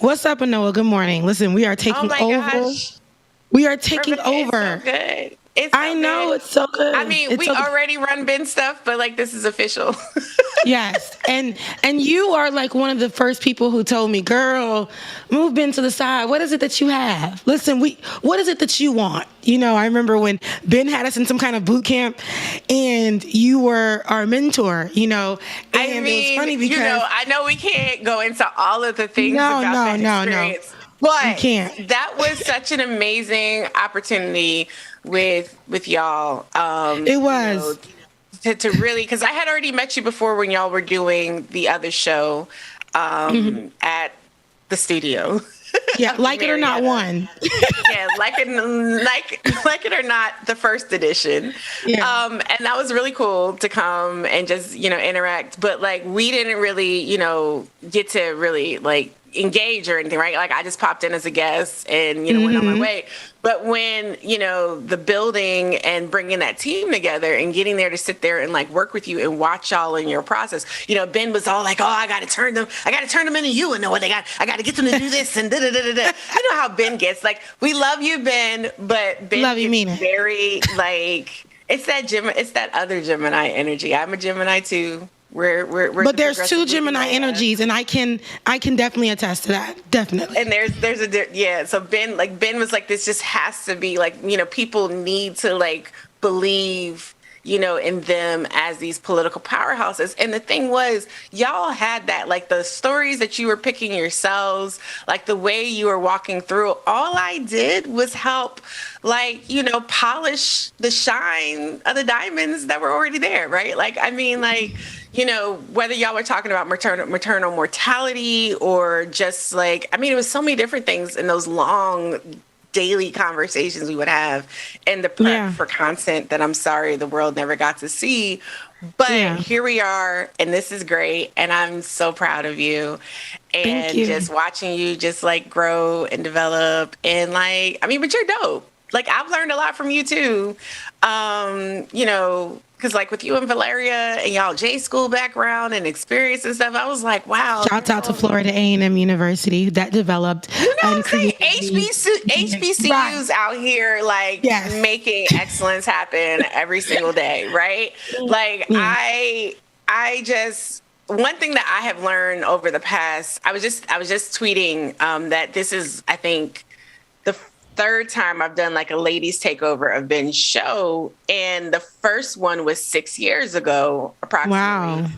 What's up, Anoa? Good morning. Listen, we are Oh taking my over. gosh. We are taking Rebecca, it's so over. good. It's I so know, good. it's so I good. mean, It's we so good. already run Ben stuff, but like this is official. Yes. And you are like one of the first people who told me, girl, move Ben to the side. What is it that you have? Listen, what is it that you want? I remember when Ben had us in some kind of boot camp and you were our mentor, I and it was mean, funny because I know we can't go into all of the things no, about no, that no, no. experience, We but can't. that was such an amazing opportunity with y'all. It was. To really, because I had already met you before when y'all were doing the other show at the studio. Yeah, Of the like it or not Marietta. one. Yeah, like it or not, the first edition. Yeah. And that was really cool to come and just interact. But like we didn't really get to really like engage or anything, right? Like I just popped in as a guest and went on my way. But when the building and bringing that team together and getting there to sit there and like work with you and watch y'all in your process, Ben was all like, "Oh, I got to turn them into you and know what they got. I got to get them to do this and da da da da da." You know how Ben gets. Like we love you, Ben, but Ben Love you, gets Mina. very like it's that other Gemini energy. I'm a Gemini too. We're But the there's two progressive leading Gemini man. energies, and I can definitely attest to that. Definitely. And yeah. So Ben was like, this just has to be like, people need to like believe, in them as these political powerhouses. And the thing was, y'all had that, like the stories that you were picking yourselves, like the way you were walking through. All I did was help, like, polish the shine of the diamonds that were already there, right? Like, I mean, like, whether y'all were talking about maternal mortality or just like, I mean, it was so many different things in those long daily conversations we would have and the prep Yeah. for content that I'm sorry the world never got to see. But Yeah. here we are, and this is great, and I'm so proud of you. Thank And you. just watching you just like grow and develop, and like, I mean, but you're dope. Like I've learned a lot from you too. Because like with you and Valeria and y'all J school background and experience and stuff, I was like, wow. Shouts out to Florida A&M University that developed You know what I'm and saying? created me. HBCUs Right. out here like Yes. making excellence happen every single day, right? Like Yeah. I just one thing that I have learned over the past, I was just tweeting that this is, I think, the third time I've done like a ladies takeover of Ben's show, and the first one was 6 years ago, approximately. Wow.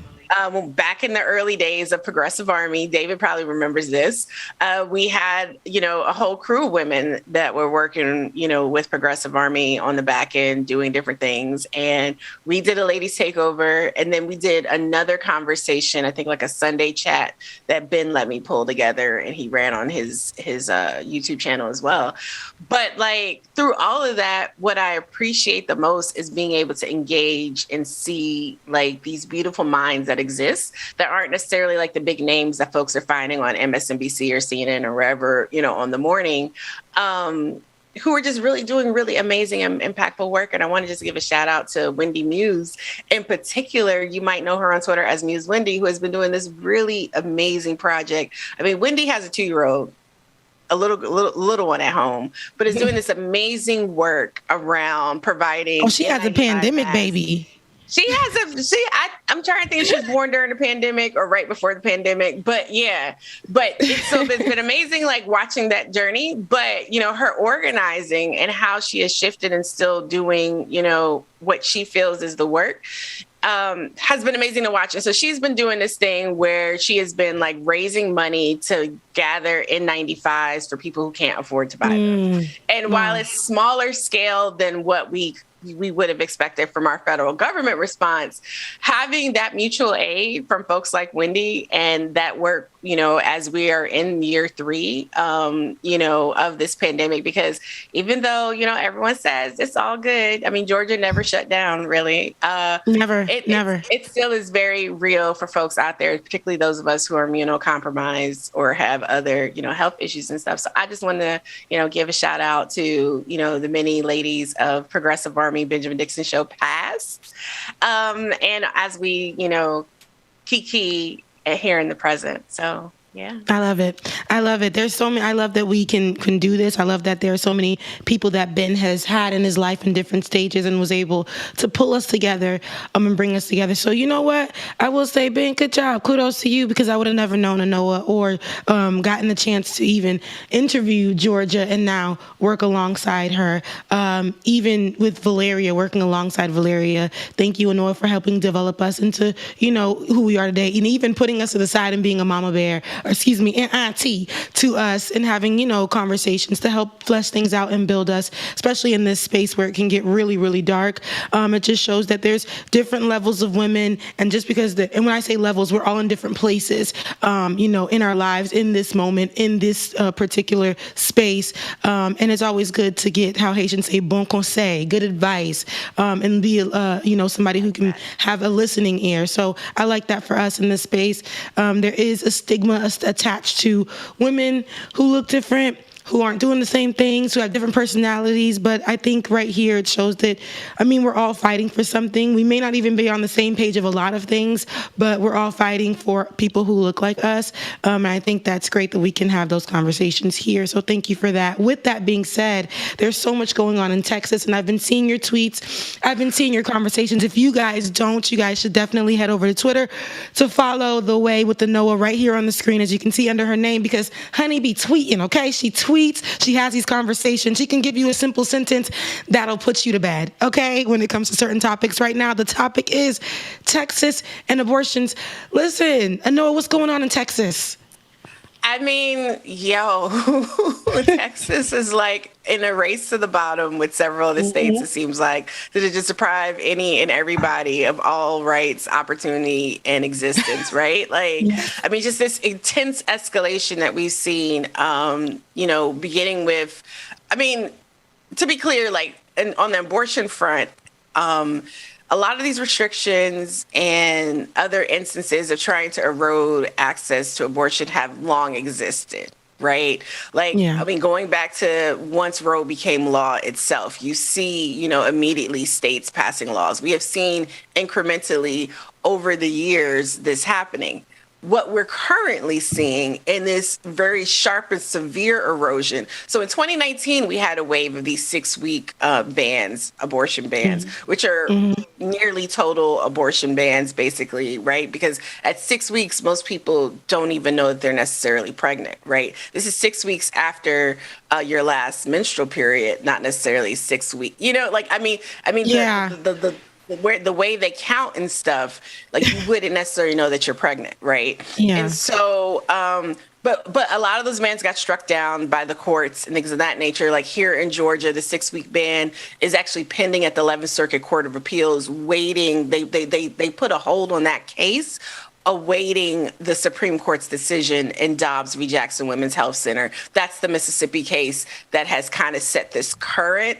Back in the early days of Progressive Army, David probably remembers this. We had, a whole crew of women that were working, with Progressive Army on the back end, doing different things. And we did a ladies takeover, and then we did another conversation, I think like a Sunday chat that Ben let me pull together, and he ran on his YouTube channel as well. But like through all of that, what I appreciate the most is being able to engage and see like these beautiful minds that exist that aren't necessarily like the big names that folks are finding on MSNBC or CNN or wherever, on the morning, who are just really doing really amazing and impactful work. And I want to just give a shout out to Wendy Muse in particular. You might know her on Twitter as Muse Wendy, who has been doing this really amazing project. I mean, Wendy has a 2-year-old, a little one at home, but is doing this amazing work around providing. Oh, she has a pandemic baby. I'm trying to think if she was born during the pandemic or right before the pandemic, but yeah, it's been amazing, like watching that journey, but her organizing and how she has shifted and still doing, what she feels is the work. Has been amazing to watch. And so she's been doing this thing where she has been like raising money to gather N95s for people who can't afford to buy them. And while it's smaller scale than what we would have expected from our federal government response, having that mutual aid from folks like Wendy and that work, as we are in year 3, of this pandemic, because even though, everyone says it's all good. I mean, Georgia never shut down, really. Never. It still is very real for folks out there, particularly those of us who are immunocompromised or have other, health issues and stuff. So I just want to, give a shout out to, the many ladies of Progressive Army, Benjamin Dixon Show past. And as we, kiki here in the present. So Yeah. I love it. I love it. There's so many. I love that we can do this. I love that there are so many people that Ben has had in his life in different stages and was able to pull us together and bring us together. So you know what? I will say, Ben, good job. Kudos to you, because I would have never known Anoa or gotten the chance to even interview Georgia and now work alongside her. Even with Valeria, working alongside Valeria. Thank you, Anoa, for helping develop us into, who we are today, and even putting us to the side and being a mama bear, or excuse me, an auntie to us, and having, conversations to help flesh things out and build us, especially in this space where it can get really, really dark. It just shows that there's different levels of women, and just because and when I say levels, we're all in different places, in our lives, in this moment, in this particular space, and it's always good to get, how Haitians say, bon conseil, good advice, and be, somebody who can have a listening ear. So I like that for us in this space. There is a stigma attached to women who look different, who aren't doing the same things, who have different personalities. But I think right here it shows that, we're all fighting for something. We may not even be on the same page of a lot of things, but we're all fighting for people who look like us. And I think that's great that we can have those conversations here. So thank you for that. With that being said, there's so much going on in Texas, and I've been seeing your tweets. I've been seeing your conversations. If you guys don't, you guys should definitely head over to Twitter to follow The Way with Anoa right here on the screen, as you can see under her name, because honey be tweeting, okay? She tweets. She has these conversations. She can give you a simple sentence that'll put you to bed, okay, when it comes to certain topics. Right now, the topic is Texas and abortions. Listen, Anoa, what's going on in Texas? I mean, Texas is like in a race to the bottom with several of the states, it seems like, to just deprive any and everybody of all rights, opportunity, and existence, right? Like, I mean, just this intense escalation that we've seen, beginning with, to be clear, like, on the abortion front, a lot of these restrictions and other instances of trying to erode access to abortion have long existed, right? Like, going back to once Roe became law itself, you see, immediately states passing laws. We have seen incrementally over the years this happening. What we're currently seeing in this very sharp and severe erosion. So in 2019, we had a wave of these 6-week abortion bans, which are nearly total abortion bans, basically, right? Because at 6 weeks, most people don't even know that they're necessarily pregnant, right? This is 6 weeks after your last menstrual period, not necessarily 6 weeks. The way they count and stuff, like, you wouldn't necessarily know that you're pregnant, right? Yeah. And so, but a lot of those bans got struck down by the courts and things of that nature. Like here in Georgia, the 6-week ban is actually pending at the 11th Circuit Court of Appeals, waiting. They put a hold on that case, awaiting the Supreme Court's decision in Dobbs v. Jackson Women's Health Center. That's the Mississippi case that has kind of set this current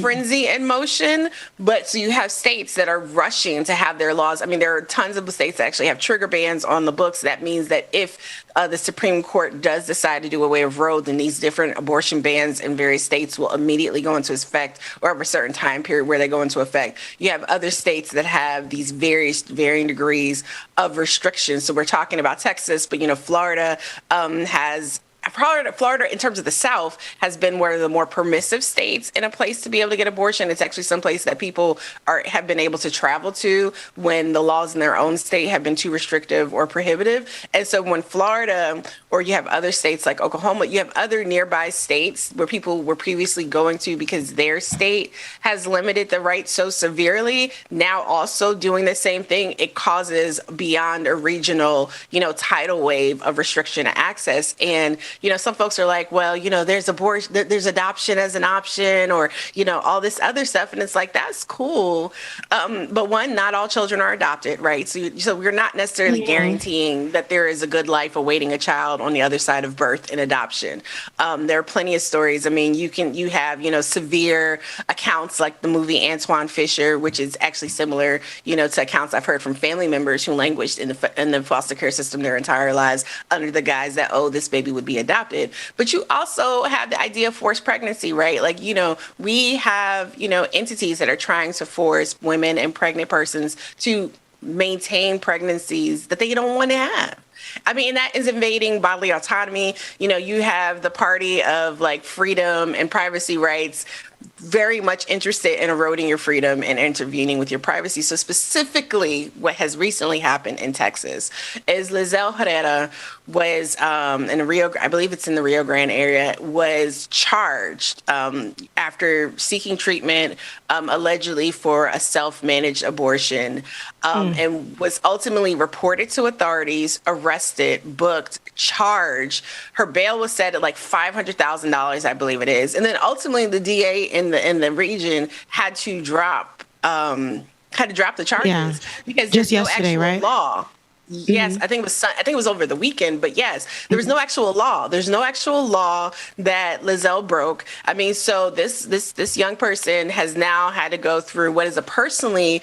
frenzy in motion. But so you have states that are rushing to have their laws. I mean, there are tons of states that actually have trigger bans on the books. That means that if the Supreme Court does decide to do away with Roe, then these different abortion bans in various states will immediately go into effect, or have a certain time period where they go into effect. You have other states that have these various varying degrees of restrictions. So we're talking about Texas, but Florida has. Florida, in terms of the South, has been one of the more permissive states in a place to be able to get abortion. It's actually some place that people have been able to travel to when the laws in their own state have been too restrictive or prohibitive. And so when Florida, or you have other states like Oklahoma, you have other nearby states where people were previously going to because their state has limited the rights so severely, now also doing the same thing, it causes beyond a regional, tidal wave of restriction to access. And some folks are like, well, there's abortion, there's adoption as an option, or, all this other stuff. And it's like, that's cool. But one, not all children are adopted, right? So we're not necessarily guaranteeing that there is a good life awaiting a child on the other side of birth and adoption. There are plenty of stories. I mean, you have, severe accounts like the movie Antoine Fisher, which is actually similar, to accounts I've heard from family members who languished in the foster care system their entire lives under the guise that, oh, this baby would be adopted. But you also have the idea of forced pregnancy, right? Like, we have, entities that are trying to force women and pregnant persons to maintain pregnancies that they don't want to have. I mean, that is invading bodily autonomy. You have the party of like freedom and privacy rights very much interested in eroding your freedom and intervening with your privacy. So specifically, what has recently happened in Texas is Lizelle Herrera was in I believe it's in the Rio Grande area, was charged after seeking treatment allegedly for a self-managed abortion, and was ultimately reported to authorities, arrested, booked, charged. Her bail was set at like $500,000, I believe it is, and then ultimately the DA in the region had to drop the charges because just there's no yesterday, actual right? law. Yes, I think it was over the weekend, but yes, there was no actual law. There's no actual law that Lizelle broke. I mean, so this young person has now had to go through what is a personally,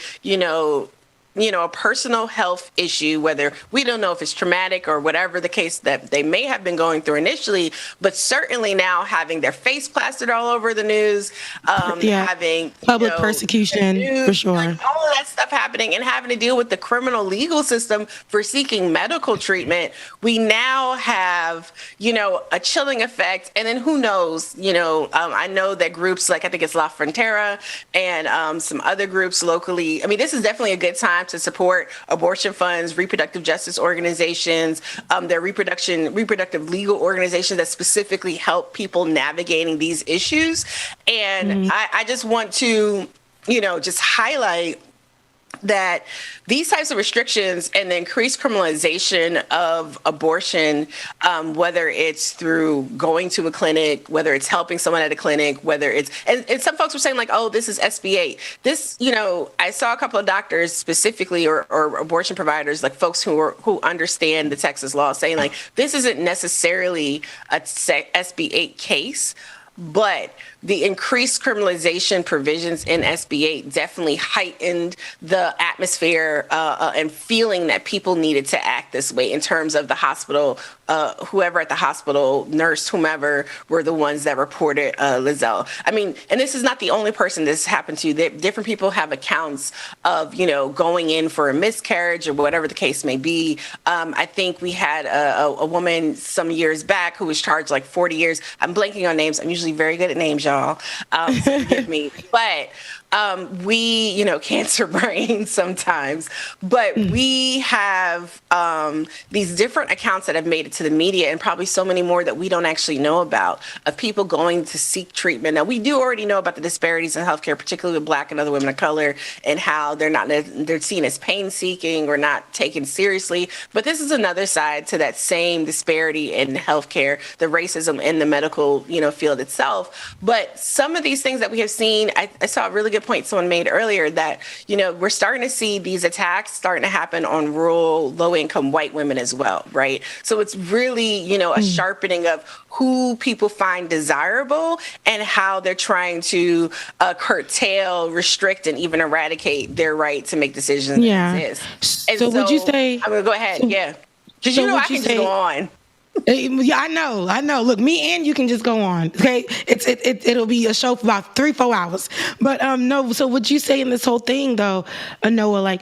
a personal health issue, whether we don't know if it's traumatic or whatever the case that they may have been going through initially, but certainly now having their face plastered all over the news, having public persecution, news, for sure. like all of that stuff happening, and having to deal with the criminal legal system for seeking medical treatment. We now have, a chilling effect. And then who knows, I know that groups like, I think it's La Frontera and some other groups locally. I mean, this is definitely a good time to support abortion funds, reproductive justice organizations, their reproductive legal organizations that specifically help people navigating these issues. And I just want to, just highlight that these types of restrictions and the increased criminalization of abortion, whether it's through going to a clinic, whether it's helping someone at a clinic, whether it's, and some folks were saying like, oh, this is SB8. This, I saw a couple of doctors specifically or abortion providers, like folks who understand the Texas law saying like, this isn't necessarily a SB8 case, but the increased criminalization provisions in SB8 definitely heightened the atmosphere and feeling that people needed to act this way in terms of the hospital, whoever at the hospital, nurse, whomever, were the ones that reported Lizelle. I mean, and this is not the only person this happened to. Different people have accounts of, going in for a miscarriage or whatever the case may be. I think we had a woman some years back who was charged like 40 years. I'm blanking on names. I'm usually very good at names, y'all. So forgive me. But we, cancer brains sometimes, but we have these different accounts that have made it to the media, and probably so many more that we don't actually know about, of people going to seek treatment. Now, we do already know about the disparities in healthcare, particularly with Black and other women of color, and how they're seen as pain seeking or not taken seriously. But this is another side to that same disparity in healthcare, the racism in the medical, field itself. But some of these things that we have seen, I saw a really good point someone made earlier that, we're starting to see these attacks starting to happen on rural, low-income white women as well, right? So it's really, a sharpening of who people find desirable and how they're trying to curtail, restrict, and even eradicate their right to make decisions that exist. And so would you say... I'm going to go ahead, because I can just go on. Yeah, I know. Look, me and you can just go on. Okay, it'll be a show for about 3-4 hours. But no. So would you say in this whole thing though, Anoa, like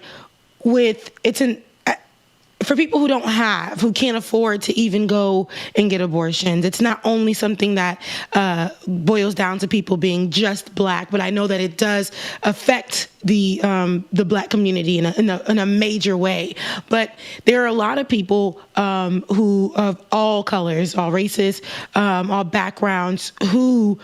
for people who can't afford to even go and get abortions, it's not only something that boils down to people being just Black, but I know that it does affect the Black community in a major way. But there are a lot of people who of all colors, all races, all backgrounds, who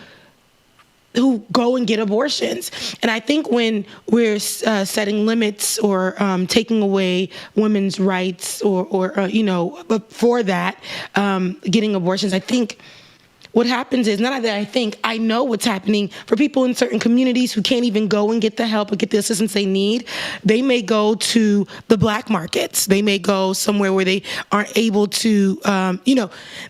go and get abortions. And I think when we're setting limits or taking away women's rights or for that, getting abortions, I think what happens is, not that I know what's happening for people in certain communities who can't even go and get the help or get the assistance they need. They may go to the Black markets. They may go somewhere where they aren't able to,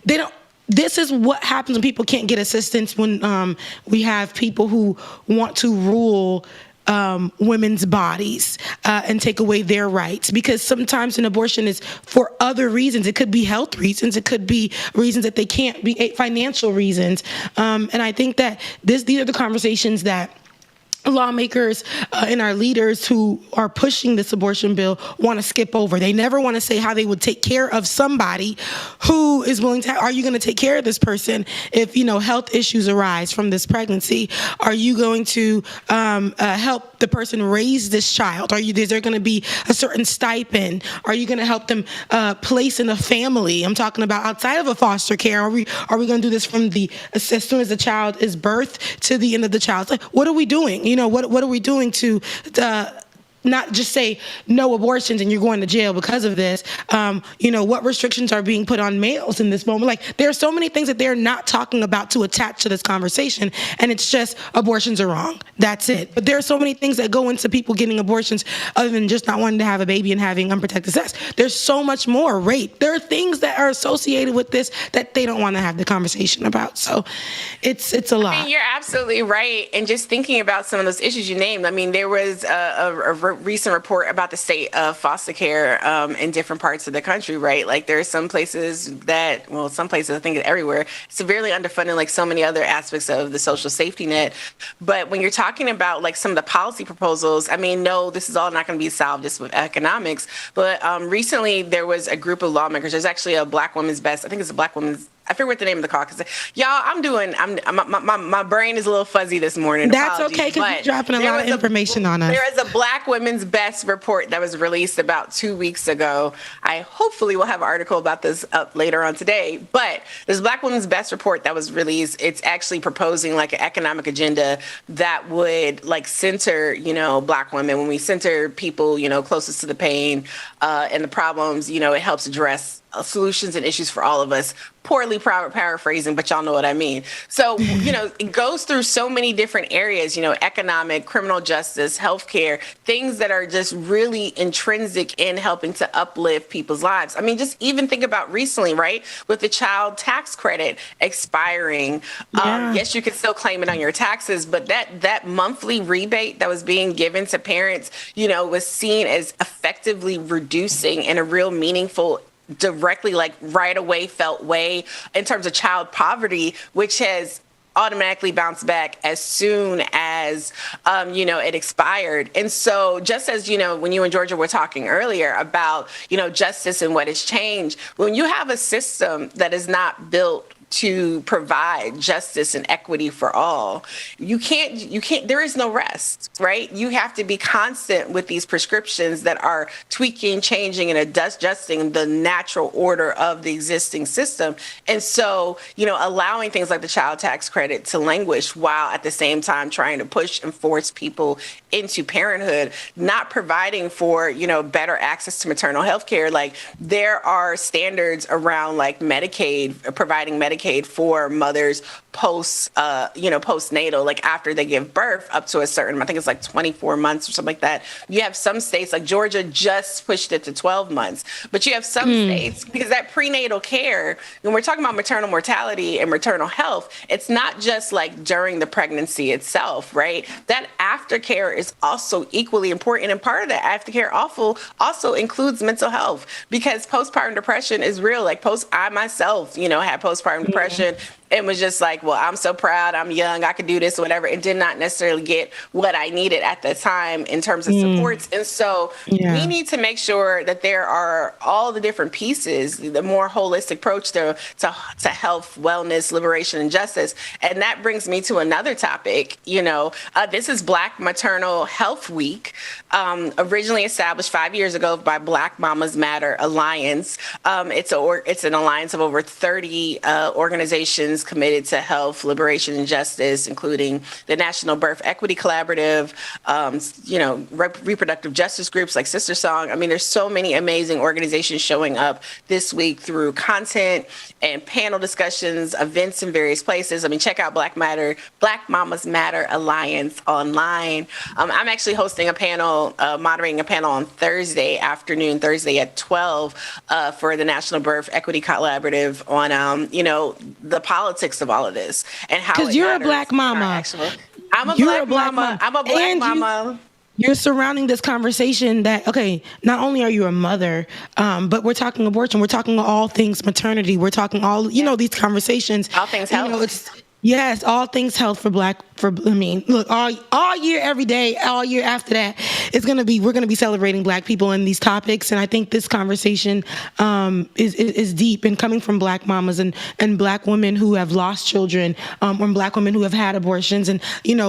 they don't. This is what happens when people can't get assistance, when we have people who want to rule women's bodies and take away their rights. Because sometimes an abortion is for other reasons. It could be health reasons. It could be reasons that they can't be, financial reasons. And I think that these are the conversations that lawmakers and our leaders who are pushing this abortion bill want to skip over. They never want to say how they would take care of somebody who is willing to. Are you going to take care of this person if health issues arise from this pregnancy? Are you going to help the person raise this child? Is there going to be a certain stipend? Are you going to help them place in a family? I'm talking about outside of a foster care. Are we going to do this from as soon as the child is birthed to the end of the child's life? What are we doing? What are we doing to not just say no abortions and you're going to jail because of this? What restrictions are being put on males in this moment? Like, there are so many things that they're not talking about to attach to this conversation, and it's just abortions are wrong. That's it. But there are so many things that go into people getting abortions other than just not wanting to have a baby and having unprotected sex. There's so much more. Rape. There are things that are associated with this that they don't want to have the conversation about. So it's a lot. I mean, you're absolutely right. And just thinking about some of those issues you named, I mean, there was a recent report about the state of foster care in different parts of the country, right? Like, there are some places I think everywhere, severely underfunded, like so many other aspects of the social safety net. But when you're talking about like some of the policy proposals, I mean, no, this is all not going to be solved just with economics. But recently there was a group of lawmakers. There's actually a Black Women's Best. I think it's a Black Women's. I forget the name of the caucus. Y'all, my brain is a little fuzzy this morning. That's Apologies, okay, because you're dropping a lot of information on us. There is a Black Women's Best report that was released about 2 weeks ago. I hopefully will have an article about this up later on today. But this Black Women's Best report that was released, it's actually proposing like an economic agenda that would like center, Black women. When we center people, closest to the pain and the problems, it helps address solutions and issues for all of us. Poorly paraphrasing, but y'all know what I mean. So, it goes through so many different areas, economic, criminal justice, healthcare, things that are just really intrinsic in helping to uplift people's lives. I mean, just even think about recently, right? With the child tax credit expiring. Yes, you can still claim it on your taxes, but that monthly rebate that was being given to parents, was seen as effectively reducing in a real meaningful directly, like right away felt way in terms of child poverty, which has automatically bounced back as soon as, it expired. And so just as, when you and Georgia were talking earlier about, justice and what has changed, when you have a system that is not built to provide justice and equity for all, you can't, there is no rest, right? You have to be constant with these prescriptions that are tweaking, changing, and adjusting the natural order of the existing system. And so, allowing things like the child tax credit to languish while at the same time trying to push and force people into parenthood, not providing for, better access to maternal health care. Like, there are standards around like Medicaid, providing Medicaid for mothers postnatal, like after they give birth up to a certain, I think it's like 24 months or something like that. You have some states like Georgia just pushed it to 12 months, but you have some states, because that prenatal care, when we're talking about maternal mortality and maternal health, it's not just like during the pregnancy itself, right? That aftercare is also equally important. And part of that aftercare also includes mental health, because postpartum depression is real. Like I myself, had postpartum depression and was just like, well, I'm so proud, I'm young, I could do this or whatever, and did not necessarily get what I needed at the time in terms of supports. And so we need to make sure that there are all the different pieces, the more holistic approach to health, wellness, liberation, and justice. And that brings me to another topic. This is Black Maternal Health Week, originally established 5 years ago by Black Mamas Matter Alliance. It's an alliance of over 30 organizations committed to health, liberation, and justice, including the National Birth Equity Collaborative, reproductive justice groups like Sister Song. I mean, there's so many amazing organizations showing up this week through content and panel discussions, events in various places. I mean, check out Black Mamas Matter Alliance online. I'm actually hosting a panel, moderating a panel on Thursday at 12 for the National Birth Equity Collaborative on, the politics of all of this and how. Because you're a Black mama. I'm a black mama. I'm a black mama. You're surrounding this conversation that, okay, not only are you a mother, but we're talking abortion. We're talking all things maternity. We're talking all, these conversations. All things health. Yes, all things health for Black look, all year, every day, all year after that, we're gonna be celebrating Black people in these topics, and I think this conversation is deep, and coming from Black mamas and Black women who have lost children, or Black women who have had abortions, and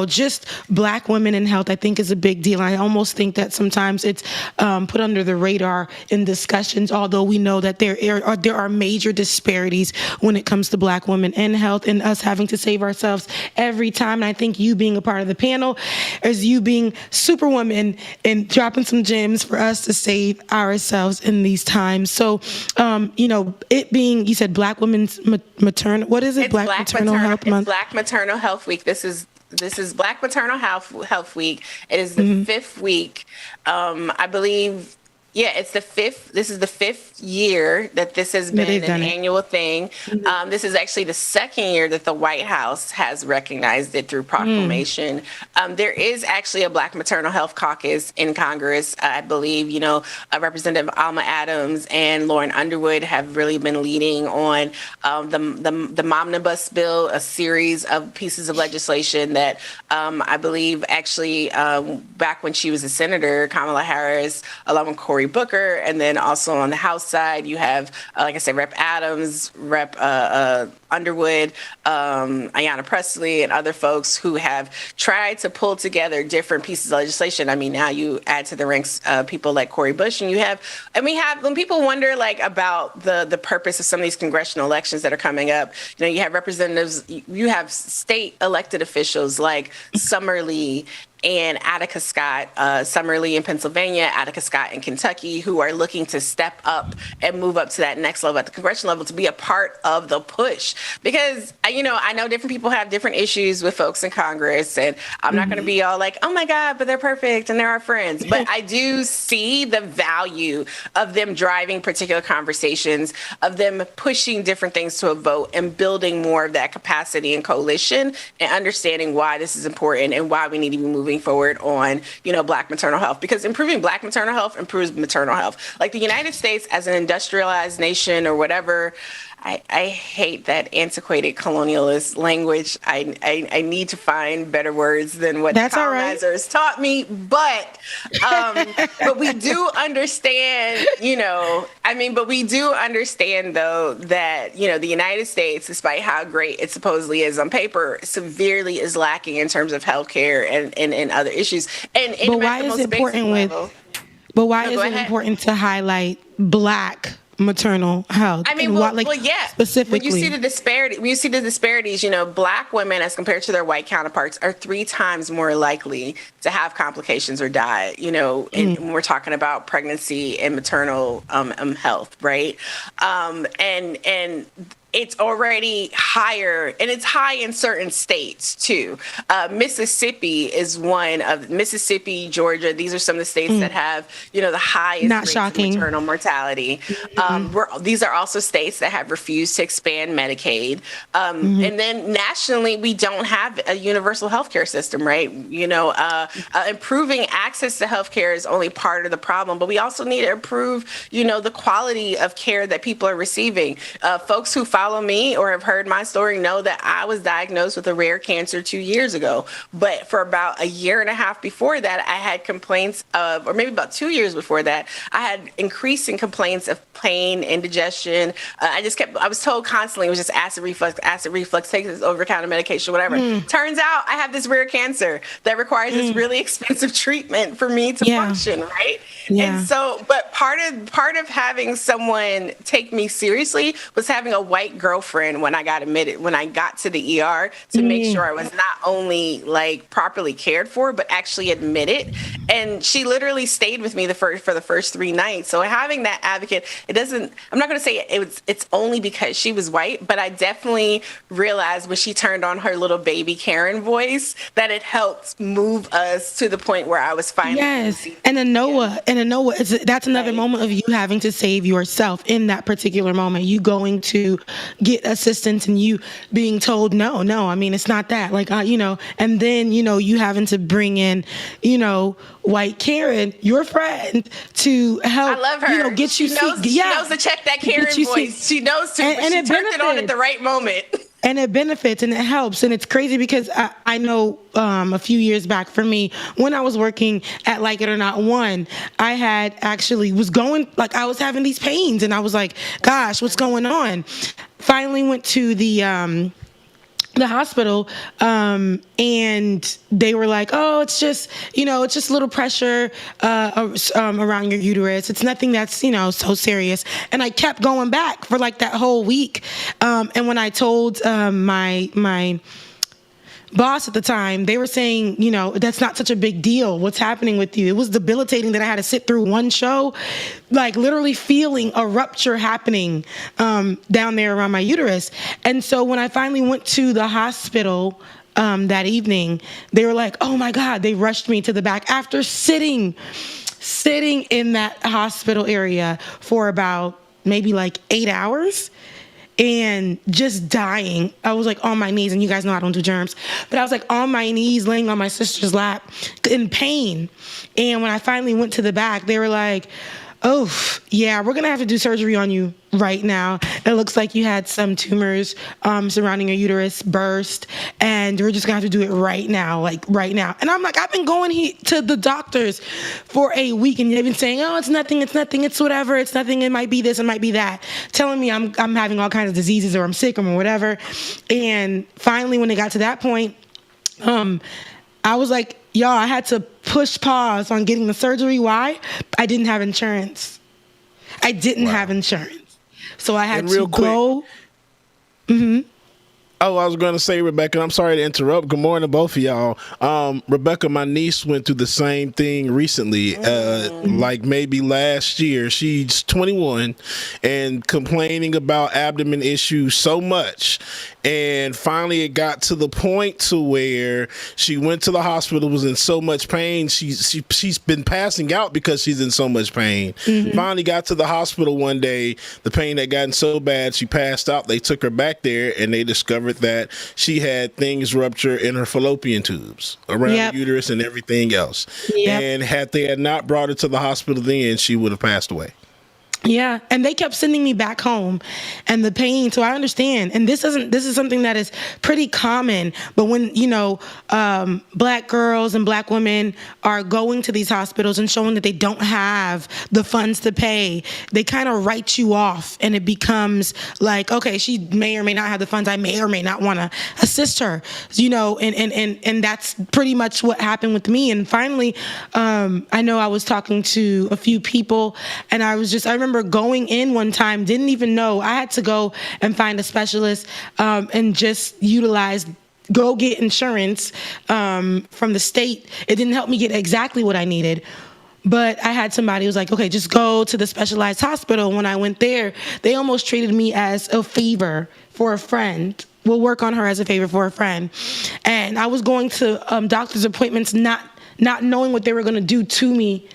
just Black women in health, I think is a big deal. I almost think that sometimes it's put under the radar in discussions, although we know that there are major disparities when it comes to Black women in health, and us having to save ourselves every time. And I think you being a part of the panel is you being superwoman and dropping some gems for us to save ourselves in these times. So, it being, you said Black Women's Maternal, what is it? It's Black Maternal Health Month. It's Black Maternal Health Week. This is Black Maternal Health Week. It is the fifth week. I believe. Yeah, it's the fifth. This is the fifth year that this has been an annual thing. This is actually the second year that the White House has recognized it through proclamation. There is actually a Black Maternal Health Caucus in Congress. I believe, Representative Alma Adams and Lauren Underwood have really been leading on the Momnibus bill, a series of pieces of legislation that I believe actually back when she was a senator, Kamala Harris, along with Cory Booker, and then also on the House side, you have, like I said, Rep. Adams, Rep. Underwood, Ayanna Pressley, and other folks who have tried to pull together different pieces of legislation. I mean, now you add to the ranks people like Cori Bush, and we have, when people wonder about the purpose of some of these congressional elections that are coming up, you have representatives, you have state elected officials like Summer Lee and Attica Scott, Summer Lee in Pennsylvania, Attica Scott in Kentucky, who are looking to step up and move up to that next level at the congressional level to be a part of the push. Because, I know different people have different issues with folks in Congress, and I'm not going to be all like, oh my God, but they're perfect and they're our friends. But I do see the value of them driving particular conversations, of them pushing different things to a vote and building more of that capacity and coalition and understanding why this is important and why we need to be moving forward on, Black maternal health, because improving Black maternal health improves maternal health. Like the United States as an industrialized nation or whatever, I hate that antiquated colonialist language. I need to find better words than what the colonizers taught me. But we do understand, but we do understand, though, that, the United States, despite how great it supposedly is on paper, severely is lacking in terms of healthcare and other issues. But why is it important to highlight Black maternal health? I mean, specifically, when you see the disparities, Black women as compared to their white counterparts are 3 times more likely to have complications or die, when we're talking about pregnancy and maternal health, right? And it's already higher, and it's high in certain states too. Mississippi is one of Mississippi, Georgia. These are some of the states that have, the highest rates of maternal mortality. These are also states that have refused to expand Medicaid. And then nationally, we don't have a universal healthcare system, right? Improving access to healthcare is only part of the problem, but we also need to improve, the quality of care that people are receiving. Folks who follow me or have heard my story know that I was diagnosed with a rare cancer 2 years ago. But for about a year and a half before that, I had complaints of, or maybe about 2 years before that, I had increasing complaints of pain, indigestion. I was told constantly it was just acid reflux, take this over-the-counter medication, whatever. Turns out I have this rare cancer that requires this really expensive treatment for me to function, right? Yeah. And so, but part of having someone take me seriously was having a white girlfriend when I got to the ER to make sure I was not only properly cared for, but actually admitted. And she literally stayed with me for the first 3 nights. So having that advocate, I'm not going to say it's only because she was white, but I definitely realized when she turned on her little baby Karen voice that it helped move us to the point where I was finally. Yes. And Anoa, that's another moment of you having to save yourself in that particular moment. You going to get assistance and you being told, no, I mean, it's not that. And then, you having to bring in, white Karen, your friend, to help. I love her. Get you she knows to check that Karen voice. She knows to. She turned it on at the right moment. And it benefits and it helps. And it's crazy because I know a few years back for me, when I was working at Like It or Not One, I had actually was going, like I was having these pains and I was like, gosh, what's going on? Finally went to the hospital, and they were like, oh, it's just a little pressure around your uterus. It's nothing that's, so serious. And I kept going back for like that whole week. And when I told my boss at the time, they were saying, that's not such a big deal. What's happening with you? It was debilitating that I had to sit through one show, like literally feeling a rupture happening down there around my uterus. And so when I finally went to the hospital that evening, they were like, oh my God, they rushed me to the back after sitting in that hospital area for about maybe like 8 hours. And just dying. I was like on my knees, and you guys know I don't do germs, but I was like on my knees laying on my sister's lap in pain. And when I finally went to the back, they were like, oh, yeah, we're going to have to do surgery on you right now. It looks like you had some tumors surrounding your uterus burst, and we're just going to have to do it right now, like right now. And I'm like, I've been going to the doctors for a week, and they've been saying, oh, it's nothing, it's whatever, it's nothing, it might be this, it might be that, telling me I'm having all kinds of diseases or I'm sick or whatever. And finally, when it got to that point, I was like, y'all, I had to push pause on getting the surgery. Why? I didn't have insurance. I didn't have insurance. So I had to go. Mm-hmm. Oh, I was going to say, Rebecca, I'm sorry to interrupt. Good morning to both of y'all. Rebecca, my niece went through the same thing recently, like maybe last year. She's 21 and complaining about abdomen issues so much. And finally, it got to the point to where she went to the hospital, was in so much pain. She's been passing out because she's in so much pain. Mm-hmm. Finally got to the hospital one day. The pain had gotten so bad, she passed out. They took her back there, and they discovered that she had things rupture in her fallopian tubes around the uterus and everything else. Yep. And had they not brought her to the hospital then, she would have passed away. Yeah, and they kept sending me back home, and the pain. So I understand, and this is something that is pretty common. But when Black girls and Black women are going to these hospitals and showing that they don't have the funds to pay, they kind of write you off, and it becomes like, okay, she may or may not have the funds. I may or may not want to assist her, and that's pretty much what happened with me. And finally, I know I was talking to a few people, and I remember going in one time, didn't even know. I had to go and find a specialist and just go get insurance from the state. It didn't help me get exactly what I needed. But I had somebody who was like, okay, just go to the specialized hospital. When I went there, they almost treated me as a favor for a friend. We'll work on her as a favor for a friend. And I was going to doctor's appointments not knowing what they were going to do to me.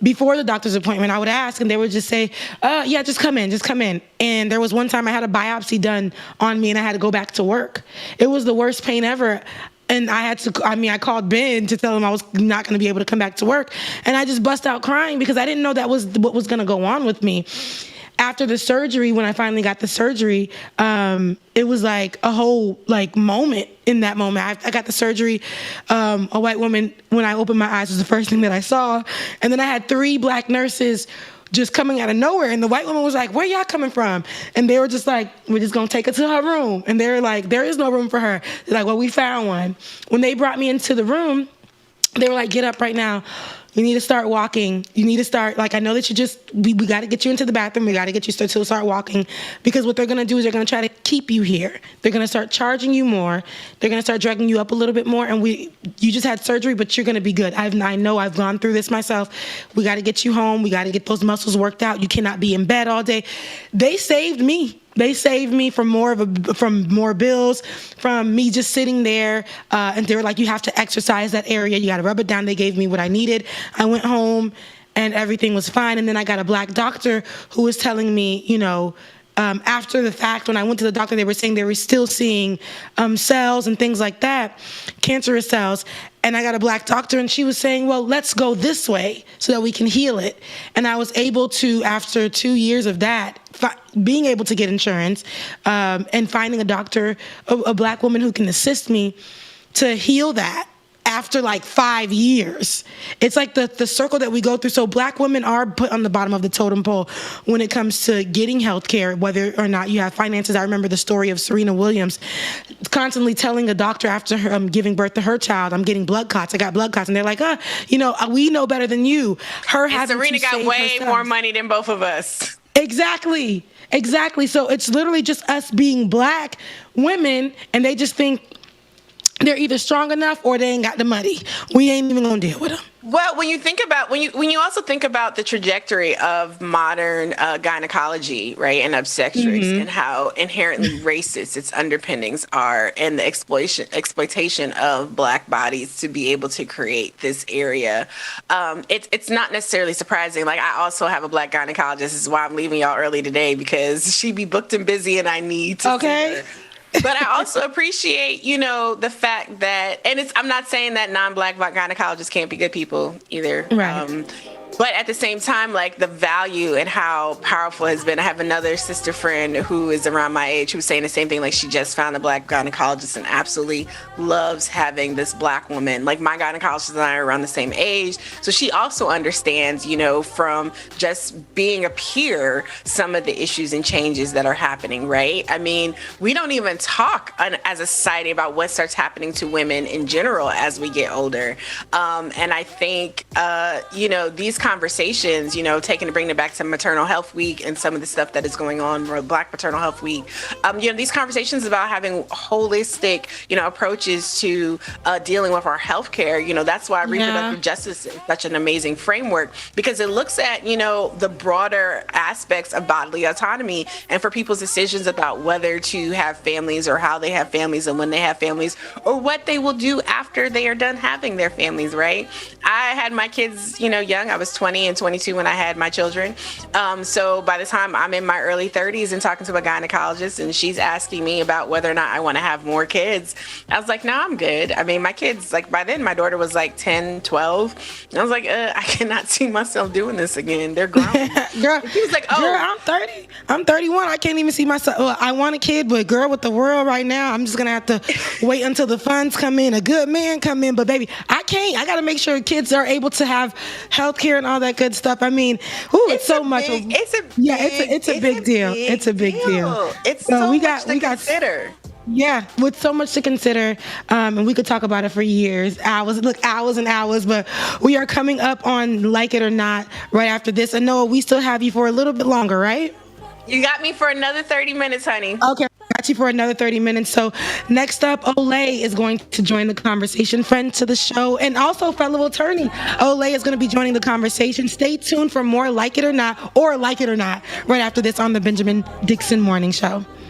Before the doctor's appointment, I would ask, and they would just say, yeah, just come in. And there was one time I had a biopsy done on me, and I had to go back to work. It was the worst pain ever. And I called Ben to tell him I was not going to be able to come back to work. And I just bust out crying because I didn't know that was what was going to go on with me. After the surgery, when I finally got the surgery, it was like a whole moment in that moment. I got the surgery. A white woman, when I opened my eyes, was the first thing that I saw. And then I had 3 Black nurses just coming out of nowhere. And the white woman was like, where y'all coming from? And they were just like, we're just going to take her to her room. And they were like, there is no room for her. They're like, well, we found one. When they brought me into the room, they were like, get up right now. You need to start walking. You need to start, I know that we got to get you into the bathroom. We got to get you to start walking, because what they're going to do is they're going to try to keep you here. They're going to start charging you more. They're going to start dragging you up a little bit more. And you just had surgery, but you're going to be good. I know I've gone through this myself. We got to get you home. We got to get those muscles worked out. You cannot be in bed all day. They saved me. They saved me from more bills, from me just sitting there. And they were like, you have to exercise that area. You got to rub it down. They gave me what I needed. I went home and everything was fine. And then I got a Black doctor who was telling me, after the fact, when I went to the doctor, they were saying they were still seeing cells and things like that, cancerous cells. And I got a black doctor, and she was saying, well, let's go this way so that we can heal it. And I was able to, after 2 years of that, being able to get insurance and finding a doctor, a black woman who can assist me to heal that. After like 5 years, it's like the circle that we go through. So black women are put on the bottom of the totem pole when it comes to getting health care, whether or not you have finances. I remember the story of Serena Williams constantly telling a doctor after her, giving birth to her child, I'm getting blood clots. I got blood clots. And they're like, we know better than you. Serena got way more money than both of us. Exactly. So it's literally just us being black women, and they just think they're either strong enough or they ain't got the money. We ain't even gonna deal with them. Well, when you also think about the trajectory of modern gynecology, right, and obstetrics, and how inherently racist its underpinnings are, and the exploitation of black bodies to be able to create this area, it's not necessarily surprising. Like, I also have a black gynecologist. This is why I'm leaving y'all early today, because she be booked and busy, and I need to see her. But I also appreciate, the fact that, and I'm not saying that non-black gynecologists can't be good people either. Right. But at the same time, like, the value and how powerful it has been. I have another sister friend who is around my age who was saying the same thing. Like, she just found a black gynecologist and absolutely loves having this black woman. Like, my gynecologist and I are around the same age. So she also understands, from just being a peer, some of the issues and changes that are happening, right? I mean, we don't even talk as a society about what starts happening to women in general as we get older. And I think, these conversations, bringing it back to Maternal Health Week and some of the stuff that is going on for Black Maternal Health Week, these conversations about having holistic, approaches to dealing with our healthcare, that's why reproductive justice is such an amazing framework, because it looks at, the broader aspects of bodily autonomy and for people's decisions about whether to have families or how they have families and when they have families or what they will do after they are done having their families, right? I had my kids, young. I was 20 and 22 when I had my children. So by the time I'm in my early 30s and talking to a gynecologist, and she's asking me about whether or not I want to have more kids, I was like, no, I'm good. I mean, my kids, like, by then my daughter was like 10, 12. And I was like, I cannot see myself doing this again. They're grown. Girl, he was like, girl, I'm 30. I'm 31. I can't even see myself. Well, I want a kid, but girl, with the world right now, I'm just going to have to wait until the funds come in, a good man come in. But baby, I can't. I got to make sure kids are able to have health care and all that good stuff. I mean, it's so much. It's a big deal. It's a big deal. It's so much to consider. Yeah, with so much to consider, and we could talk about it for years, hours and hours, but we are coming up on Like It or Not right after this. And Noah, we still have you for a little bit longer, right? You got me for another 30 minutes, honey. Okay, got you for another 30 minutes. So next up, Olay is going to join the conversation, friend to the show, and also fellow attorney. Olay is going to be joining the conversation. Stay tuned for more Like It or Not, right after this on the Benjamin Dixon Morning Show.